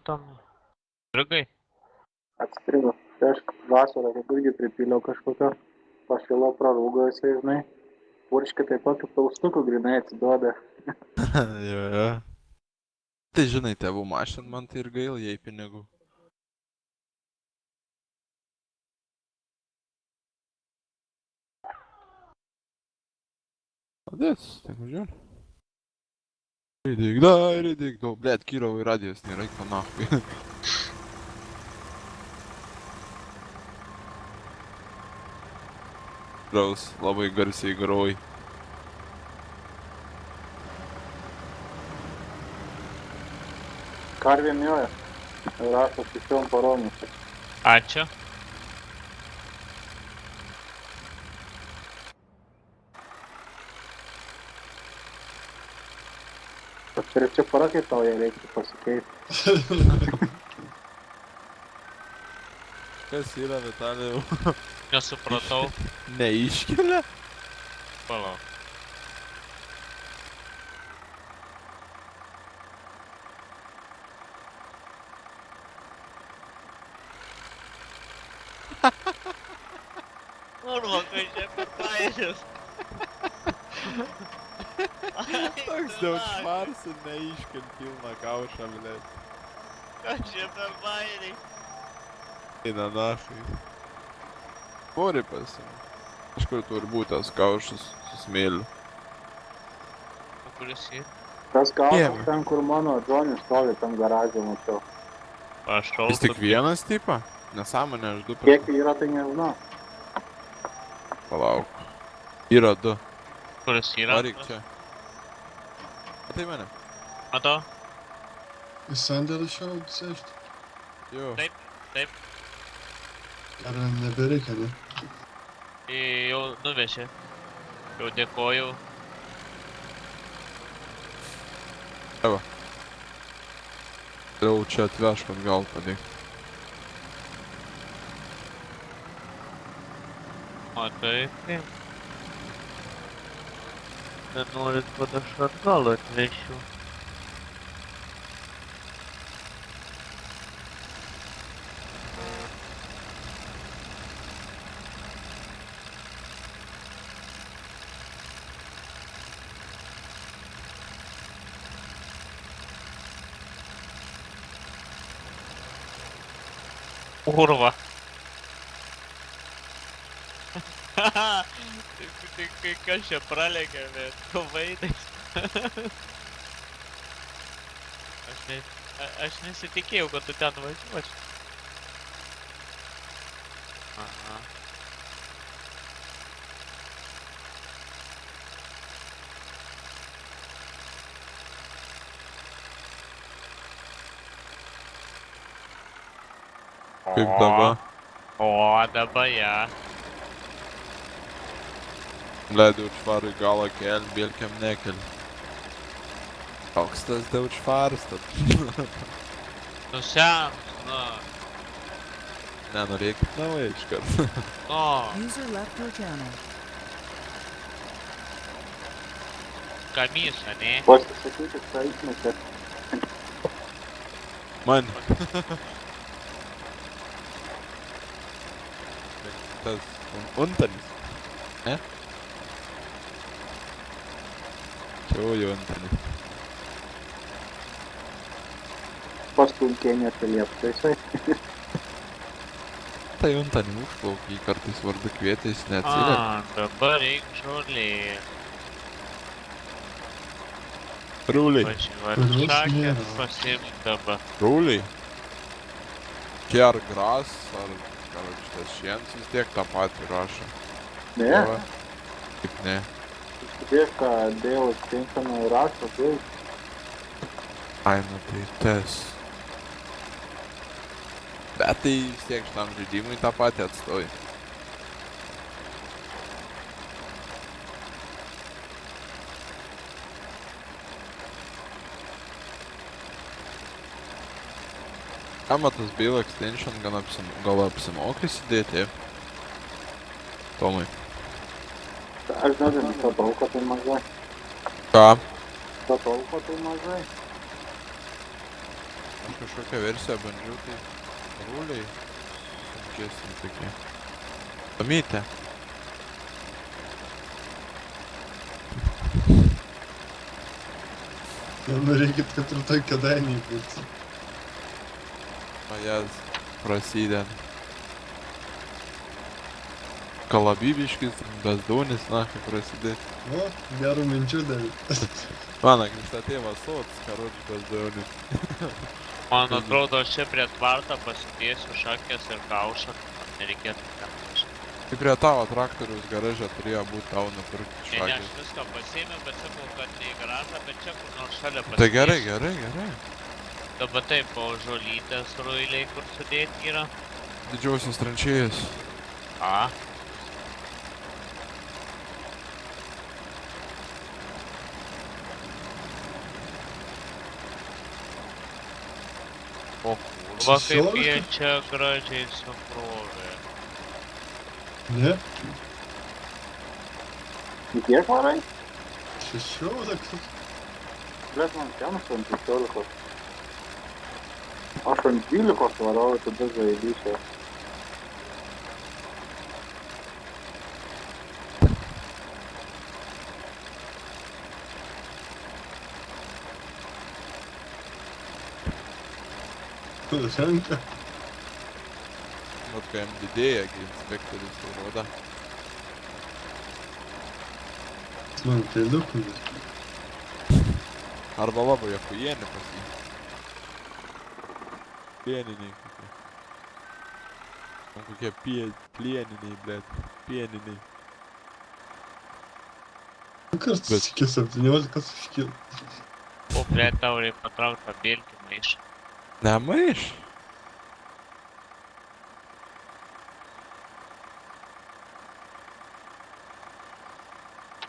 Tam dragai. Atstrigo. Tai aš vasarą kaip irgi pripyliau kažkokio pašilo prarūgo, jisai, žinai, purškė taip pat kaip taustukų grinai atsiduoda. Jo. Tai žinai, tėvų mašin man tai ir gaila jai pinigų. Молодец, так уже. Ridик, да, Ridик, да, блядь, Кировый радиус не рейка нахуй. Draus, labai garsiai groji. Karvėm joja. Rašo 6 parom. Ačiū. Tas trečia para, kai tau ją reikia pasikeisti. Kas yra, Vitalijau? Nesupratau. Neiškelia? Palauk. Kurva, kai čia pataisius. Toks daug švarsų neiškel pilną kaušą, blėt. Ką čia per bairiai? Eina nafai. Nori pasim. Kažkur turi būti tas kaušas su smėliu. O kuris yra? Tas kaušas Jėma. ten, kur mano Džonis stovi, tam garažė, mačiau. Prašau. Jis tik vienas tipo? Nesąmonė, aš du Kiek pirkau. yra, tai nežinau. Palauk. Yra du. Kuris yra? Varyk čia. Matai mane? Matau? Į sandėlį šiaudų sėžti. Jo. Taip. Ar nebereikia, ne? Jau nuvešė. Jau dėkoju. Eva. Jau čia atvešk atgal padėk. O tai kaip? Nenorit, kad aš atgal atvešiu. Kurva. Tai kas čia pralekia, bet tu vaidais. Aš nesitikėjau, kad tu ten važiuosi. Aha. Kaip dabar? O, dabar ja. Leidau švarui galą kel, bielkiam nekel. Koks tas daug švaras tad? Nu senas, nu. Nenorėkit naują iškart. Nu. User left your channel. Kamysą, ne? Vos pasakyti, ką išmetė. Man. Tas untanis. Ne? Čia jau untanis. Pastumkė neatsiliepta jisai. Tai untanį užplaukė, kartais vardu kvietė, jis neatsiliepė. Dabar reik žolė. Rūliai. Važiuot pasiimti dabar. Rūliai. Čia ar gras, ar šitas šienas vis tiek tą patį rašo. Ne, Va. Kaip ne. iškudėk, ką Dėlas tinkamai rašo, tai Ai, nu tai tas. Bet tai vis tiek šitam žaidimui tą patį atstoji. Kam tas Bail Extension gal apsimoka įsidėti? Tomai. aš nežinau, to tolko tai mažai. Ką? To tolko tai mažai. Aš kažkokią versiją bandžiau, tai rūliai sunkesni tokie. Tomytė. Norėkit, kad ir toj kėdainiai būtų. O jas prasideda. Kalabybiškis, bezdaunis, na, kaip prasidėti. O, gerų minčių davė. Mano, kai tėvas sots, karoči bezdaunis. Man atrodo, aš čia prie tvarto pasidėsiu šakės ir kaušą, kad nereikėtų ten kažką. Tai prie tavo traktoriaus garaže turėjo būti tau nupirkti Ne, aš šakės. viską pasiėmiau, bet sakau, kad ne į garažą, bet čia kur nors šalia pasidėsiu. Tai gerai. Dabar taip, po žolytės ruiliai, kur sudėti yra. Didžiausias tranšėjas. A. O kurva, kaip jie 16? čia gražiai sukrovė. Ne? Kiek varai? 16. Blet, man ten 16. Aš ant 12 varau, tada žaidysiu. Ženka. Vat kai jam didėja, kai inspektorius tai rodo. Man keliukų. Arba labai achujieni pas jį. Pieniniai kokie. Man kokie plieniniai, blėt. Pieniniai. Kartais iki 17 užkil. O, ble, tau reikia patraukti tą bėlkį maišą. Nemaiš?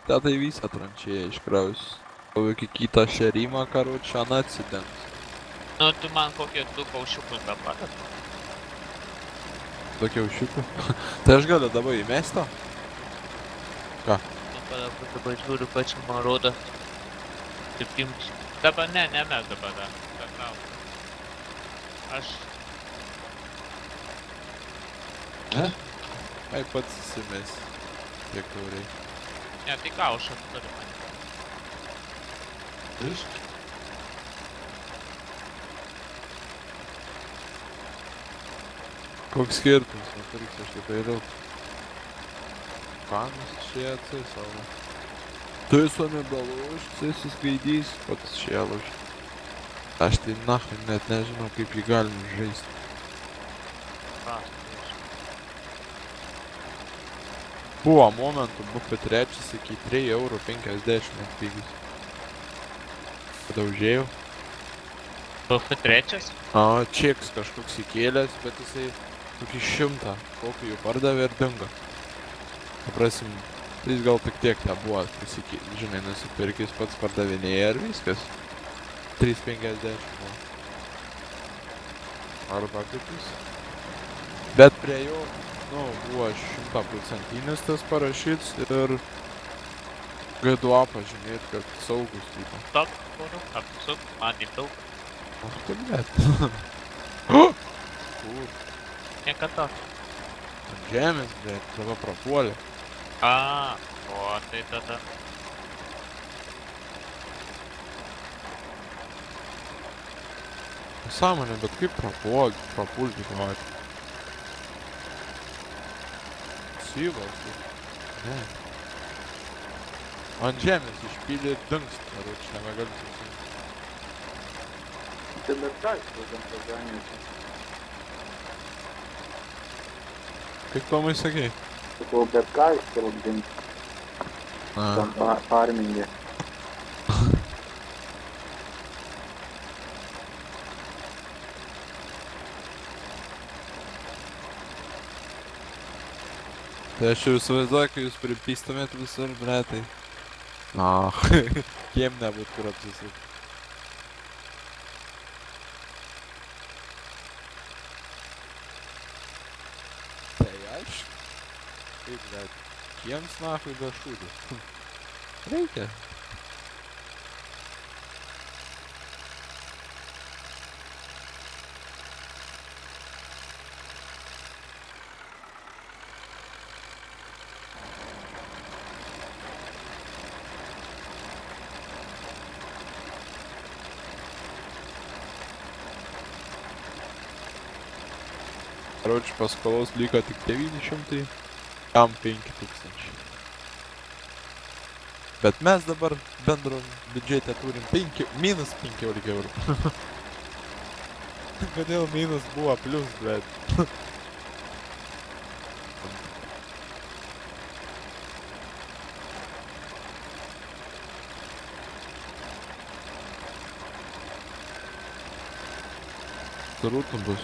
Tai visą tranšėją iškraus. O iki kitą šerimą, karoči, ant atsidengs. Nu, tu man kokie 2 kaušiukus dabar. Tokie ušiukai. Tai aš galiu dabar įmesti? Dabar žiūriu, ką čia man rodo. Taip jums. Dabar ne mes dabar dar. Dakrau. Aš... Ai, pats įsimes. Tiek tau reikia. Ne, tai kaušą turiu. Iš? Koks skirtumas, nepirks aš taip vėliau. Panas čia atsai savo. Tu su nebeluoš, susiskaidys, pats šėluš. Aš tai nachai net nežinau, kaip jį galim žaisti. Buvo momentų, bufė trečias iki 3,50 € atpigis. Kada užėjau. Bufė trečias? Čeks kažkoks įkėlęs, bet jisai kokį 100 kopijų pardavė ir dingo. Paprasim, tai jis gal tik tiek nebuvo, žinai, nusipirkis pats pardavinėja ir viskas. 3,50 buvo. Arba kaip jis. Bet prie jo, nu, buvo 100% tas parašyts ir G2A pažymėt, kad saugus tipo. Stop, kūrų, apsuk, man įpilk. Ach, tai blėt. Kur? Niekada. Ant žemės, blėt, tava prapuolė. O, tai tada. Sąmonė, bet kaip prapulti nori? Syvas, ne. Ant žemės išpylė ir dingst, ar aš nebegaliu susimti. Tai bet ką, kodėl pažanėsi? Kaip Tomai sakei? Sakau, bet ką išsirūpdinti tam farmingė. Tai aš jau įsivaizduoju, kai jūs pripystumėt visur, bretai. Kiem nebūt kur apsisukti. Tai aišku. Kaip, bret, kiems nachui be šūdų. Reikia. Karoči, paskolos liko tik 900, jam 5000. Bet mes dabar bendro biudžete turim minus 15 eurų. Kodėl minus buvo plius, bet... Srūtų bus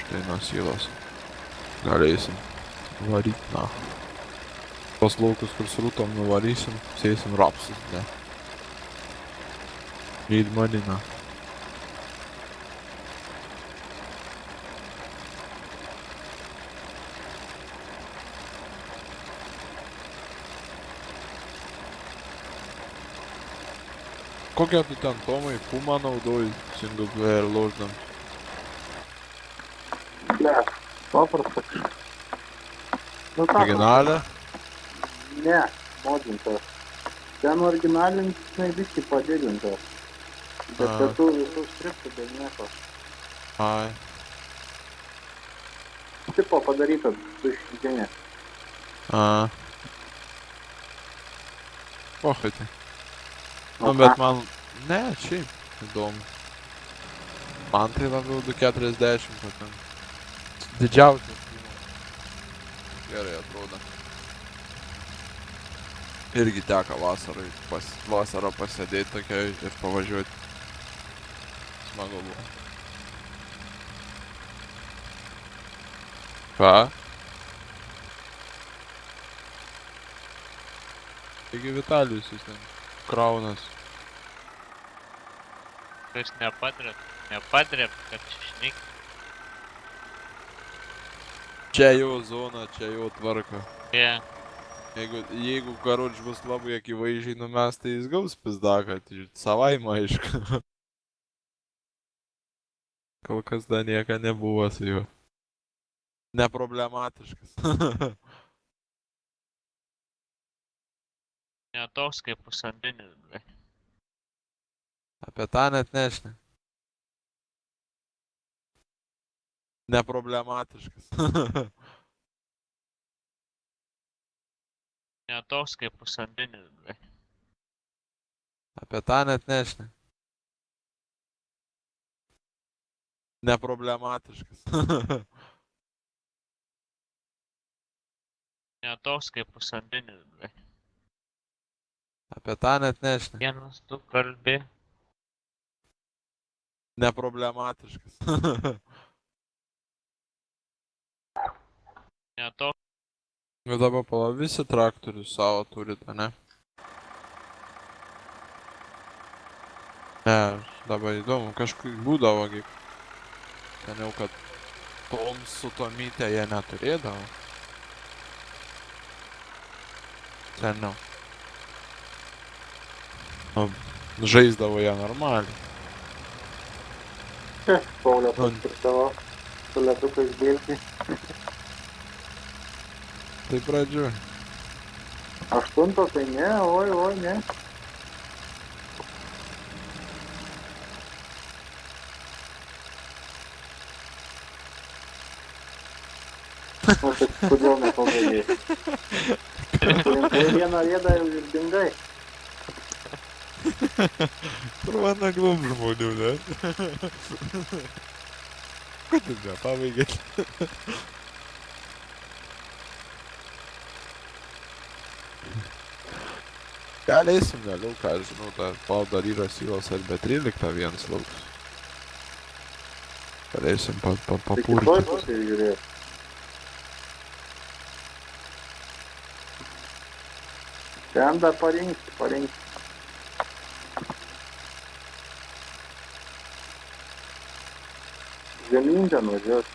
štai nuo sielos. Galėsim varyt, na. Tos laukus, kur srūtom nuvarysim, sėsim rapsus, ne. Need money, na. Kokią tu ten, Tomai, Puma naudoji single player loždam? Ble, paprasta. Nu, ką Originalę? Ne, modintas. Ten originalintis, biškį padidintas. Bet A. be tų visų šriftų be nieko. Ai. Tipo padaryta 200. A. Pohai tai. O Nu, bet ką? man... Ne, šiaip įdomu. Man tai labiau 240 patinka. Didžiausias įmonės. Gerai atrodo. Irgi teka vasarą pasėdėti tokiai ir pavažiuoti. Smagu buvo. Ką? Taigi Vitalijus jis ten kraunas. Jūs nepadrėp, kad šnik. Čia jo zona, čia jo tvarka. Jie. Jeigu karoč bus labai akivaizdžiai numes, tai jis gaus pizdaką, tai savaime aišku. Kol kas dar nieka nebuvo su juo. Neproblematiškas. Ne toks kaip pusandinis, ble. Apie tą net nešne. Neproblematiškas. Ne toks kaip pusandinis, ble. Apie tą net nešne. Neproblematiškas. Ne toks kaip pusandinis, ble. Apie tą net nešne. Vienas, du kalbi. Neproblematiškas. Ne toks. Nu dabar pala, visi traktorius savo turit, ne? Ne, dabar įdomu, kažkaip būdavo, kaip ten jau, kad tom su Tomyte jie neturėdavo. Seniau. Nu, žaisdavo jie normaliai. Paulio paskirtavo su ledukais bėgti. Tai pradžioj. 8 tai ne, oi, ne. O tai kodėl nepabaigiai? Surinkai vieną rėdą ir dingai. Turvana glum žmonių, ne? Kodėl nepabaigėt? Galėsim vėliau, ką aš žinau, dar yra silos ar be 13 vienas lauks. Galėsim Tai kitoj papurti. pusėje žiūrėt. Ten dar parinksi. Žemyn ten važiuot.